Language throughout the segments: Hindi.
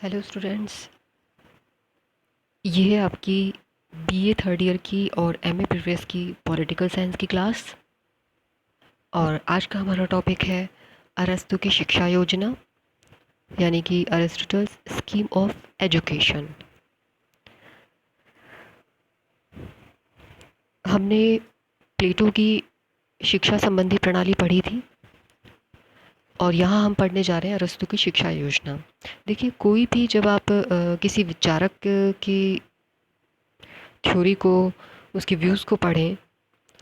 Hello students. ये है आपकी बीए थर्ड ईयर की और एमए प्रीवियस की पॉलिटिकल साइंस की क्लास। और आज का हमारा टॉपिक है अरस्तू की शिक्षा योजना, यानी कि अरिस्टोटल्स स्कीम ऑफ एजुकेशन। हमने प्लेटो की शिक्षा संबंधी प्रणाली पढ़ी थी और यहाँ हम पढ़ने जा रहे हैं अरस्तू की शिक्षा योजना। देखिए, कोई भी जब आप किसी विचारक की थ्योरी को, उसके व्यूज़ को पढ़ें,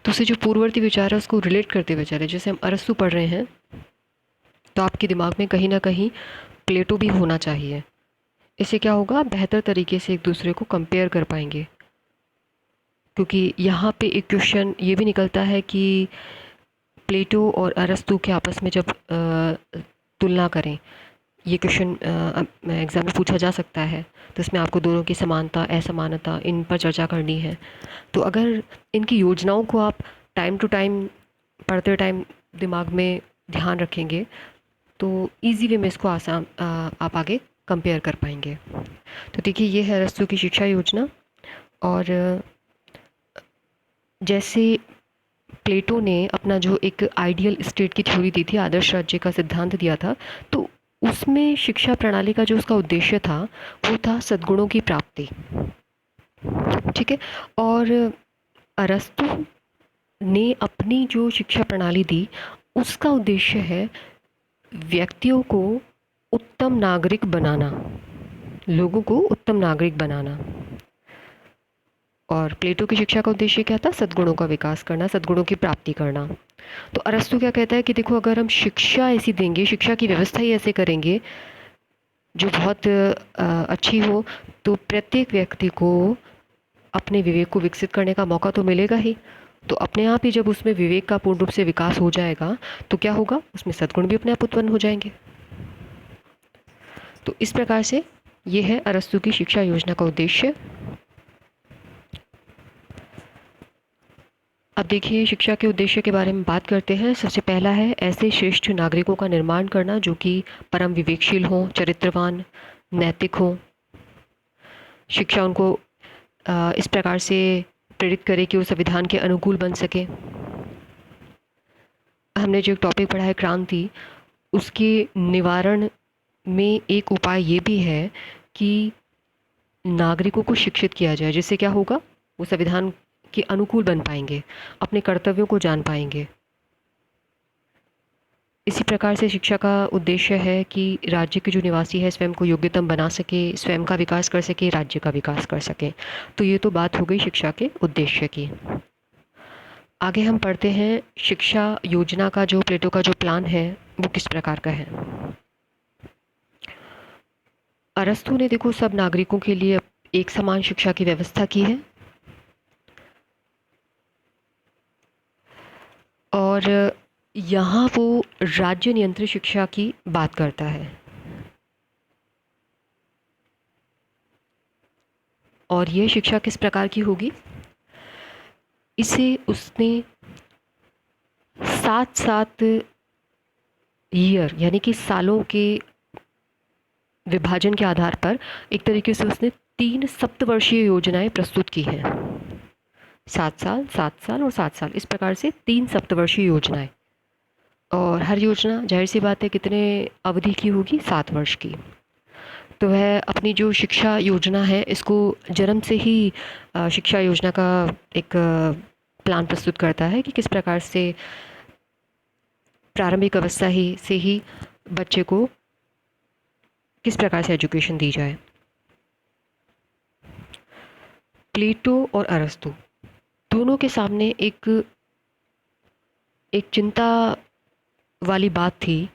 तो उसे जो पूर्ववर्ती विचार है उसको रिलेट करते हुए चले। जैसे हम अरस्तू पढ़ रहे हैं तो आपके दिमाग में कहीं ना कहीं प्लेटो भी होना चाहिए। इससे क्या होगा, आप बेहतर तरीके से एक दूसरे को कंपेयर कर पाएंगे। क्योंकि यहाँ पे एक क्वेश्चन ये भी निकलता है कि प्लेटो और अरस्तू के आपस में जब तुलना करें, ये क्वेश्चन एग्ज़ाम में पूछा जा सकता है। तो इसमें आपको दोनों की समानता असमानता इन पर चर्चा करनी है। तो अगर इनकी योजनाओं को आप टाइम टू टाइम पढ़ते टाइम दिमाग में ध्यान रखेंगे तो इजी वे में इसको आसान आप आगे कंपेयर कर पाएंगे। तो देखिए, ये है अरस्तू की शिक्षा योजना। और जैसे प्लेटो ने अपना जो एक आइडियल स्टेट की थ्योरी दी थी, आदर्श राज्य का सिद्धांत दिया था, तो उसमें शिक्षा प्रणाली का जो उसका उद्देश्य था वो था सद्गुणों की प्राप्ति। ठीक है। और अरस्तु ने अपनी जो शिक्षा प्रणाली दी उसका उद्देश्य है व्यक्तियों को उत्तम नागरिक बनाना, लोगों को उत्तम नागरिक बनाना। और प्लेटो की शिक्षा का उद्देश्य क्या था? सद्गुणों का विकास करना, सद्गुणों की प्राप्ति करना। तो अरस्तु क्या कहता है कि देखो, अगर हम शिक्षा ऐसी देंगे, शिक्षा की व्यवस्था ही ऐसे करेंगे जो बहुत अच्छी हो, तो प्रत्येक व्यक्ति को अपने विवेक को विकसित करने का मौका तो मिलेगा ही। तो अपने आप ही जब उसमें विवेक का पूर्ण रूप से विकास हो जाएगा तो क्या होगा, उसमें सद्गुण भी अपने आप उत्पन्न हो जाएंगे। तो इस प्रकार से ये है अरस्तु की शिक्षा योजना का उद्देश्य। अब देखिए, शिक्षा के उद्देश्य के बारे में बात करते हैं। सबसे पहला है ऐसे श्रेष्ठ नागरिकों का निर्माण करना जो कि परम विवेकशील हों, चरित्रवान, नैतिक हों। शिक्षा उनको इस प्रकार से प्रेरित करे कि वो संविधान के अनुकूल बन सके। हमने जो टॉपिक पढ़ा है क्रांति, उसके निवारण में एक उपाय ये भी है कि नागरिकों को शिक्षित किया जाए, जिससे क्या होगा, वो संविधान के अनुकूल बन पाएंगे, अपने कर्तव्यों को जान पाएंगे। इसी प्रकार से शिक्षा का उद्देश्य है कि राज्य के जो निवासी है स्वयं को योग्यतम बना सके, स्वयं का विकास कर सके, राज्य का विकास कर सके। तो ये तो बात हो गई शिक्षा के उद्देश्य की। आगे हम पढ़ते हैं शिक्षा योजना का जो प्लेटो का जो प्लान है वो किस प्रकार का है। अरस्तु ने देखो सब नागरिकों के लिए एक समान शिक्षा की व्यवस्था की है। और यहाँ वो राज्य नियंत्रित शिक्षा की बात करता है। और ये शिक्षा किस प्रकार की होगी, इसे उसने 7-7 ईयर यानी कि सालों के विभाजन के आधार पर एक तरीके से उसने 3 सप्तवर्षीय योजनाएं प्रस्तुत की हैं। 7 साल, 7 साल और 7 साल, इस प्रकार से 3 सप्तवर्षीय योजनाएं। और हर योजना जाहिर सी बात है कितने अवधि की होगी, 7 वर्ष की। तो वह अपनी जो शिक्षा योजना है इसको जन्म से ही शिक्षा योजना का एक प्लान प्रस्तुत करता है कि किस प्रकार से प्रारंभिक अवस्था ही से ही बच्चे को किस प्रकार से एजुकेशन दी जाए। प्लेटो और अरस्तु दोनों के सामने एक एक चिंता वाली बात थी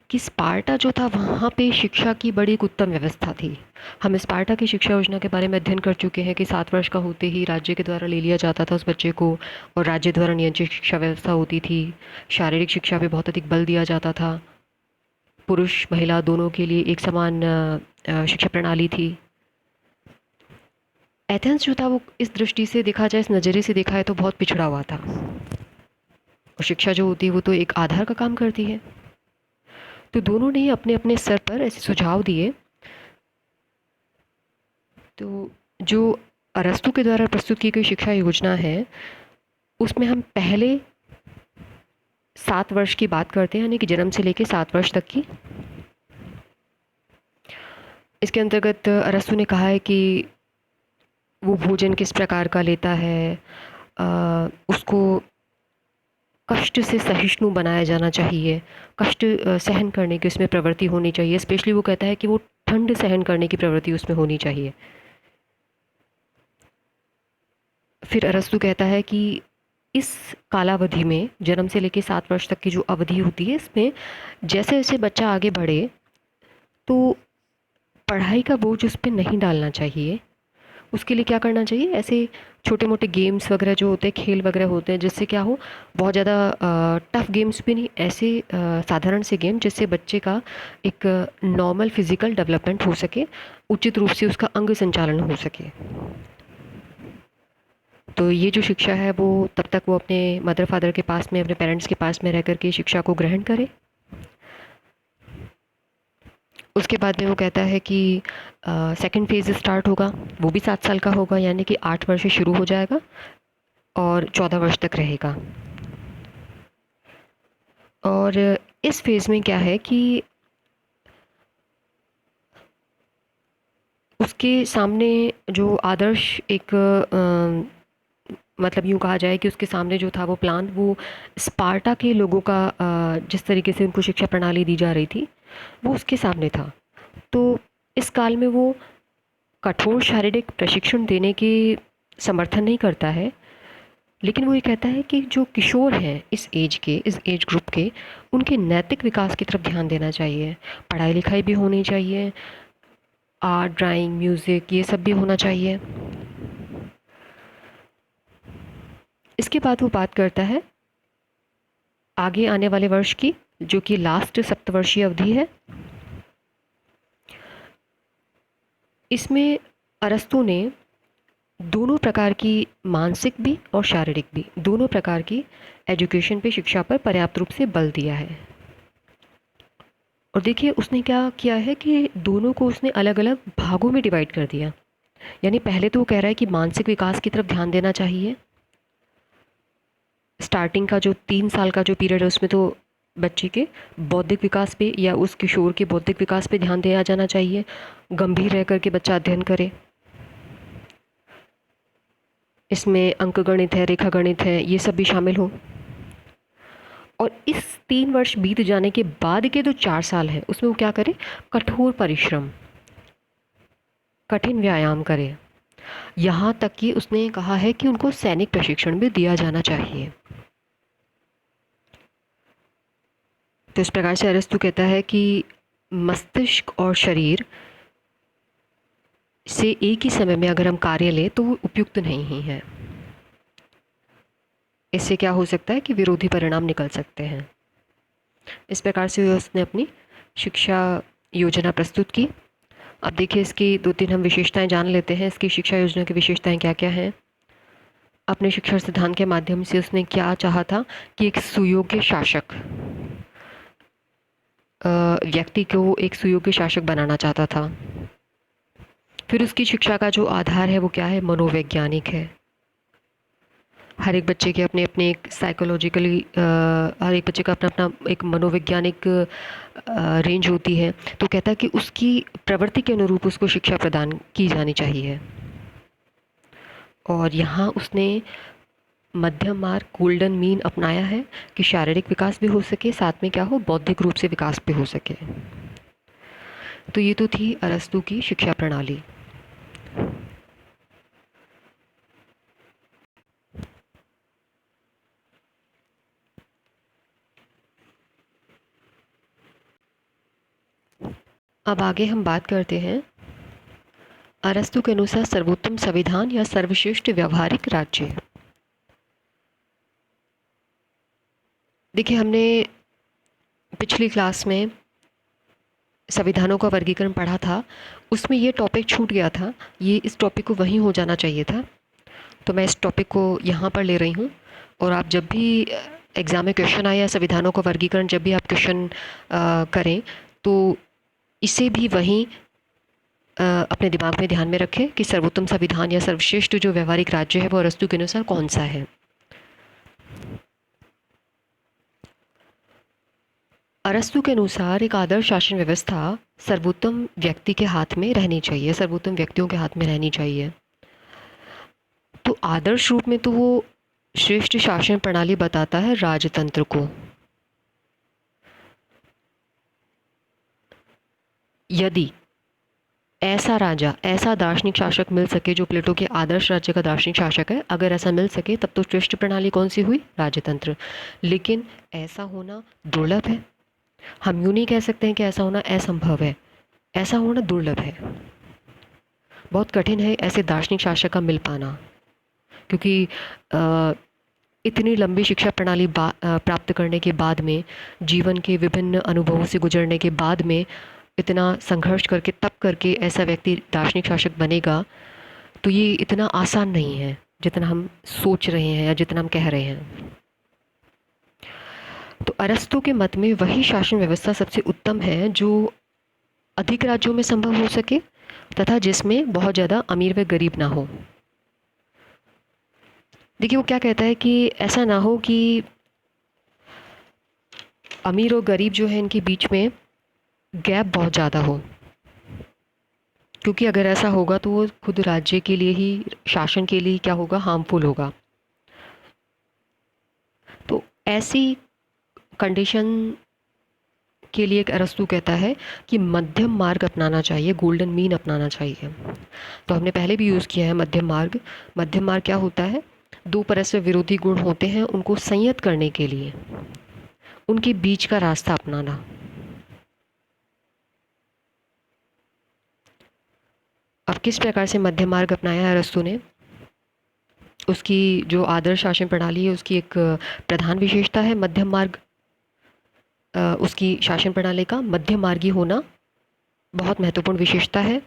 कि स्पार्टा जो था वहाँ पे शिक्षा की बड़ी एक उत्तम व्यवस्था थी। हम स्पार्टा की शिक्षा योजना के बारे में अध्ययन कर चुके हैं कि 7 वर्ष का होते ही राज्य के द्वारा ले लिया जाता था उस बच्चे को, और राज्य द्वारा नियंत्रित शिक्षा व्यवस्था होती थी। शारीरिक शिक्षा पे बहुत अधिक बल दिया जाता था, पुरुष महिला दोनों के लिए एक समान शिक्षा प्रणाली थी। एथेंस जो था वो इस दृष्टि से देखा जाए, इस नज़रिए से देखा है तो बहुत पिछड़ा हुआ था। और शिक्षा जो होती है वो तो एक आधार का काम करती है। तो दोनों ने अपने अपने स्तर पर ऐसे सुझाव दिए तो जो अरस्तू के द्वारा प्रस्तुत की गई शिक्षा योजना है, उसमें हम पहले 7 वर्ष की बात करते हैं, यानी कि जन्म से लेके 7 वर्ष तक की। इसके अंतर्गत अरस्तू ने कहा है कि वो भोजन किस प्रकार का लेता है, उसको कष्ट से सहिष्णु बनाया जाना चाहिए, कष्ट सहन करने की उसमें प्रवृत्ति होनी चाहिए। स्पेशली वो कहता है कि वो ठंड सहन करने की प्रवृत्ति उसमें होनी चाहिए। फिर अरस्तू कहता है कि इस कालावधि में, जन्म से लेकर 7 वर्ष तक की जो अवधि होती है, इसमें जैसे जैसे बच्चा आगे बढ़े तो पढ़ाई का बोझ उस पर नहीं डालना चाहिए। उसके लिए क्या करना चाहिए, ऐसे छोटे मोटे गेम्स वगैरह जो होते हैं, खेल वगैरह होते हैं, जिससे क्या हो, बहुत ज़्यादा टफ गेम्स भी नहीं, ऐसे साधारण से गेम जिससे बच्चे का एक नॉर्मल फिजिकल डेवलपमेंट हो सके, उचित रूप से उसका अंग संचालन हो सके। तो ये जो शिक्षा है वो तब तक वो अपने मदर फादर के पास में, अपने पेरेंट्स के पास में रह कर के शिक्षा को ग्रहण करे। उसके बाद में वो कहता है कि सेकंड फेज़ स्टार्ट होगा, वो भी 7 साल का होगा, यानी कि 8 वर्ष से शुरू हो जाएगा और 14 वर्ष तक रहेगा। और इस फेज़ में क्या है कि उसके सामने जो आदर्श एक मतलब यूँ कहा जाए कि उसके सामने जो था वो प्लान, वो स्पार्टा के लोगों का जिस तरीके से उनको शिक्षा प्रणाली दी जा रही थी, वो उसके सामने था। तो इस काल में वो कठोर शारीरिक प्रशिक्षण देने की समर्थन नहीं करता है, लेकिन वो ये कहता है कि जो किशोर हैं इस एज ग्रुप के, उनके नैतिक विकास की तरफ ध्यान देना चाहिए। पढ़ाई लिखाई भी होनी चाहिए, आर्ट, ड्राइंग, म्यूज़िक, ये सब भी होना चाहिए। इसके बाद वो बात करता है आगे आने वाले वर्ष की, जो कि लास्ट सप्तवर्षीय अवधि है। इसमें अरस्तू ने दोनों प्रकार की, मानसिक भी और शारीरिक भी, दोनों प्रकार की एजुकेशन पे, शिक्षा पर पर्याप्त रूप से बल दिया है। और देखिए उसने क्या किया है कि दोनों को उसने अलग अलग भागों में डिवाइड कर दिया। यानी पहले तो वो कह रहा है कि मानसिक विकास की तरफ ध्यान देना चाहिए। स्टार्टिंग का जो 3 साल का जो पीरियड है, उसमें तो बच्चे के बौद्धिक विकास पे या उस किशोर के बौद्धिक विकास पे ध्यान दिया जाना चाहिए। गंभीर रह करके बच्चा अध्ययन करे। इसमें अंक गणित है, रेखा गणित है, ये सब भी शामिल हो। और इस 3 वर्ष बीत जाने के बाद के जो 4 साल है, उसमें वो क्या करे, कठोर परिश्रम, कठिन व्यायाम करे। यहाँ तक कि उसने कहा है कि उनको सैनिक प्रशिक्षण भी दिया जाना चाहिए। तो इस प्रकार से अरस्तु कहता है कि मस्तिष्क और शरीर से एक ही समय में अगर हम कार्य लें तो वो उपयुक्त नहीं है। इससे क्या हो सकता है कि विरोधी परिणाम निकल सकते हैं। इस प्रकार से उसने अपनी शिक्षा योजना प्रस्तुत की। अब देखिए इसकी 2-3 हम विशेषताएं जान लेते हैं। इसकी शिक्षा योजना की विशेषताएं क्या क्या हैं। अपने शिक्षा सिद्धांत के माध्यम से उसने क्या चाहा था कि एक सुयोग्य शासक, व्यक्ति को एक सुयोग्य शासक बनाना चाहता था। फिर उसकी शिक्षा का जो आधार है वो क्या है, मनोवैज्ञानिक है। हर एक बच्चे के अपने अपने एक साइकोलॉजिकली, हर एक बच्चे का अपना अपना एक मनोवैज्ञानिक रेंज होती है। तो कहता है कि उसकी प्रवृत्ति के अनुरूप उसको शिक्षा प्रदान की जानी चाहिए। और यहाँ उसने मध्यम मार्ग, गोल्डन मीन अपनाया है कि शारीरिक विकास भी हो सके, साथ में क्या हो, बौद्धिक रूप से विकास भी हो सके। तो ये तो थी अरस्तु की शिक्षा प्रणाली। अब आगे हम बात करते हैं अरस्तु के अनुसार सर्वोत्तम संविधान या सर्वश्रेष्ठ व्यावहारिक राज्य। देखिए हमने पिछली क्लास में संविधानों का वर्गीकरण पढ़ा था, उसमें ये टॉपिक छूट गया था। ये इस टॉपिक को वहीं हो जाना चाहिए था, तो मैं इस टॉपिक को यहाँ पर ले रही हूँ। और आप जब भी एग्ज़ाम में क्वेश्चन आए या संविधानों का वर्गीकरण जब भी आप क्वेश्चन करें, तो इसे भी वहीं अपने दिमाग में ध्यान में रखें कि सर्वोत्तम संविधान या सर्वश्रेष्ठ जो व्यवहारिक राज्य है वो अरस्तू के अनुसार कौन सा है। अरस्तू के अनुसार एक आदर्श शासन व्यवस्था सर्वोत्तम व्यक्ति के हाथ में रहनी चाहिए, सर्वोत्तम व्यक्तियों के हाथ में रहनी चाहिए। तो आदर्श रूप में तो वो श्रेष्ठ शासन प्रणाली बताता है राजतंत्र को। यदि ऐसा राजा, ऐसा दार्शनिक शासक मिल सके जो प्लेटो के आदर्श राज्य का दार्शनिक शासक है, अगर ऐसा मिल सके तब तो श्रेष्ठ प्रणाली कौन सी हुई? राजतंत्र। लेकिन ऐसा होना दुर्लभ है। हम यूँ नहीं कह सकते हैं कि ऐसा होना असंभव है, ऐसा होना दुर्लभ है। बहुत कठिन है ऐसे दार्शनिक शासक का मिल पाना, क्योंकि इतनी लंबी शिक्षा प्रणाली प्राप्त करने के बाद में, जीवन के विभिन्न अनुभवों से गुजरने के बाद में, इतना संघर्ष करके तब करके ऐसा व्यक्ति दार्शनिक शासक बनेगा, तो ये इतना आसान नहीं है जितना हम सोच रहे हैं या जितना हम कह रहे हैं। तो अरस्तु के मत में वही शासन व्यवस्था सबसे उत्तम है जो अधिक राज्यों में संभव हो सके तथा जिसमें बहुत ज़्यादा अमीर व गरीब ना हो। देखिए वो क्या कहता है कि ऐसा ना हो कि अमीर और गरीब जो है इनके बीच में गैप बहुत ज़्यादा हो, क्योंकि अगर ऐसा होगा तो वो खुद राज्य के लिए ही, शासन के लिए क्या होगा, हार्मफुल होगा। तो ऐसी कंडीशन के लिए एक अरस्तु कहता है कि मध्यम मार्ग अपनाना चाहिए, गोल्डन मीन अपनाना चाहिए। तो हमने पहले भी यूज़ किया है मध्यम मार्ग। मध्यम मार्ग क्या होता है? दो परस्पर विरोधी गुण होते हैं, उनको संयत करने के लिए उनके बीच का रास्ता अपनाना। अब किस प्रकार से मध्यम मार्ग अपनाया है अरस्तु ने? उसकी जो आदर्श शासन प्रणाली है उसकी एक प्रधान विशेषता है मध्यम मार्ग। उसकी शासन प्रणाली का मध्यम मार्गी होना बहुत महत्वपूर्ण विशेषता है।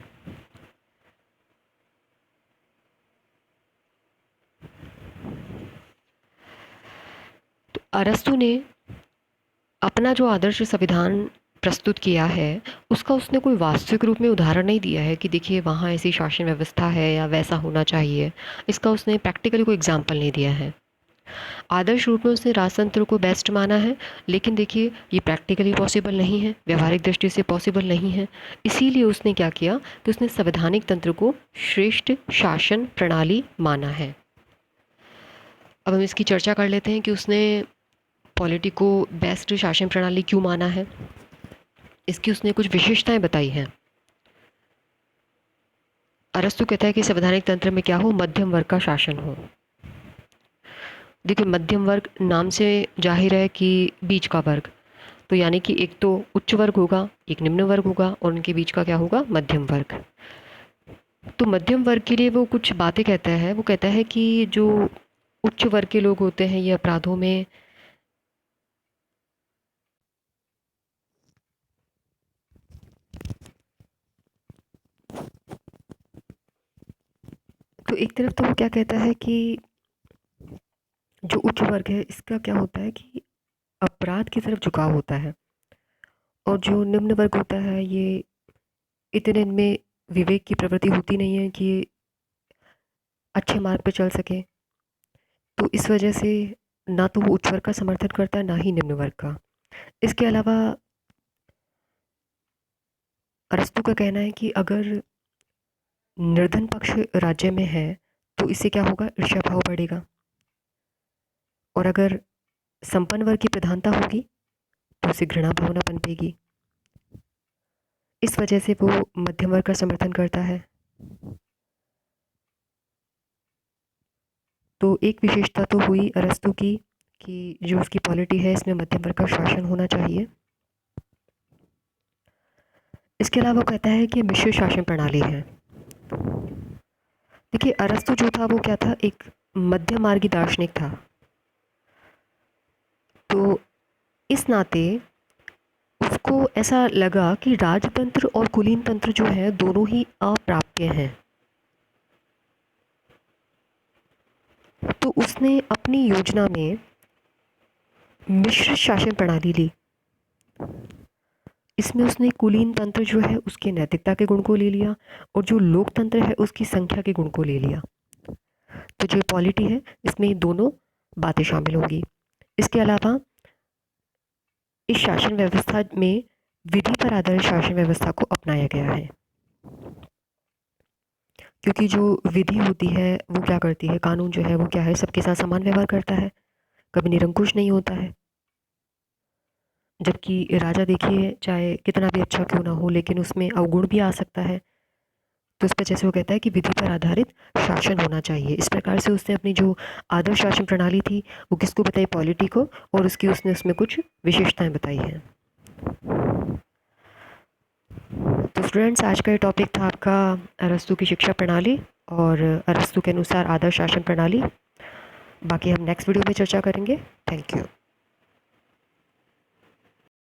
तो अरस्तु ने अपना जो आदर्श संविधान प्रस्तुत किया है उसका उसने कोई वास्तविक रूप में उदाहरण नहीं दिया है कि देखिए वहाँ ऐसी शासन व्यवस्था है या वैसा होना चाहिए। इसका उसने प्रैक्टिकली कोई एग्जाम्पल नहीं दिया है। आदर्श रूप में उसने राजतंत्र को बेस्ट माना है, लेकिन देखिए ये प्रैक्टिकली पॉसिबल नहीं है, व्यवहारिक दृष्टि से पॉसिबल नहीं है। इसीलिए उसने क्या किया, तो उसने संवैधानिक तंत्र को श्रेष्ठ शासन प्रणाली माना है। अब हम इसकी चर्चा कर लेते हैं कि उसने पॉलिटी को बेस्ट शासन प्रणाली क्यों माना है। इसकी उसने कुछ विशेषताएं बताई हैं। अरस्तु कहता है कि संवैधानिक तंत्र में क्या हो, मध्यम वर्ग का शासन हो। देखिए मध्यम वर्ग नाम से जाहिर है कि बीच का वर्ग, तो यानी कि एक तो उच्च वर्ग होगा, एक निम्न वर्ग होगा और उनके बीच का क्या होगा, मध्यम वर्ग। तो मध्यम वर्ग के लिए वो कुछ बातें कहता है। वो कहता है कि जो उच्च वर्ग के लोग होते हैं ये अपराधों में तो एक तरफ तो वो क्या कहता है कि जो उच्च वर्ग है इसका क्या होता है कि अपराध की तरफ झुकाव होता है, और जो निम्न वर्ग होता है ये इतने इनमें विवेक की प्रवृत्ति होती नहीं है कि अच्छे मार्ग पर चल सके। तो इस वजह से ना तो वो उच्च वर्ग का समर्थन करता है ना ही निम्न वर्ग का। इसके अलावा अरस्तु का कहना है कि अगर निर्धन पक्ष राज्य में है तो इससे क्या होगा, ईर्ष्या भाव बढ़ेगा, और अगर संपन्न वर्ग की प्रधानता होगी तो उससे घृणा भावना पनपेगी। इस वजह से वो मध्यम वर्ग का समर्थन करता है। तो एक विशेषता तो हुई अरस्तु की कि जो उसकी पॉलिटी है इसमें मध्यम वर्ग का शासन होना चाहिए। इसके अलावा वो कहता है कि मिश्र शासन प्रणाली है। देखिए अरस्तु जो था वो क्या था, एक मध्य मार्गी दार्शनिक था। तो इस नाते उसको ऐसा लगा कि राजतंत्र और कुलीन तंत्र जो है दोनों ही अप्राप्य हैं। तो उसने अपनी योजना में मिश्र शासन प्रणाली ली। इसमें उसने कुलीन तंत्र जो है उसके नैतिकता के गुण को ले लिया, और जो लोकतंत्र है उसकी संख्या के गुण को ले लिया। तो जो पॉलिटी है इसमें ये दोनों बातें शामिल होंगी। इसके अलावा इस शासन व्यवस्था में विधि पर आधारित शासन व्यवस्था को अपनाया गया है, क्योंकि जो विधि होती है वो क्या करती है, कानून जो है वो क्या है, सबके साथ समान व्यवहार करता है, कभी निरंकुश नहीं होता है। जबकि राजा देखिए चाहे कितना भी अच्छा क्यों ना हो, लेकिन उसमें अवगुण भी आ सकता है। तो इस वजह से वो कहता है कि विधि पर आधारित शासन होना चाहिए। इस प्रकार से उसने अपनी जो आदर्श शासन प्रणाली थी वो किसको बताई, पॉलिटी को, और उसकी उसने उसमें कुछ विशेषताएं बताई हैं। तो स्टूडेंट्स, आज का ये टॉपिक था आपका अरस्तू की शिक्षा प्रणाली और अरस्तू के अनुसार आदर्श शासन प्रणाली। बाकी हम नेक्स्ट वीडियो में चर्चा करेंगे। Thank you.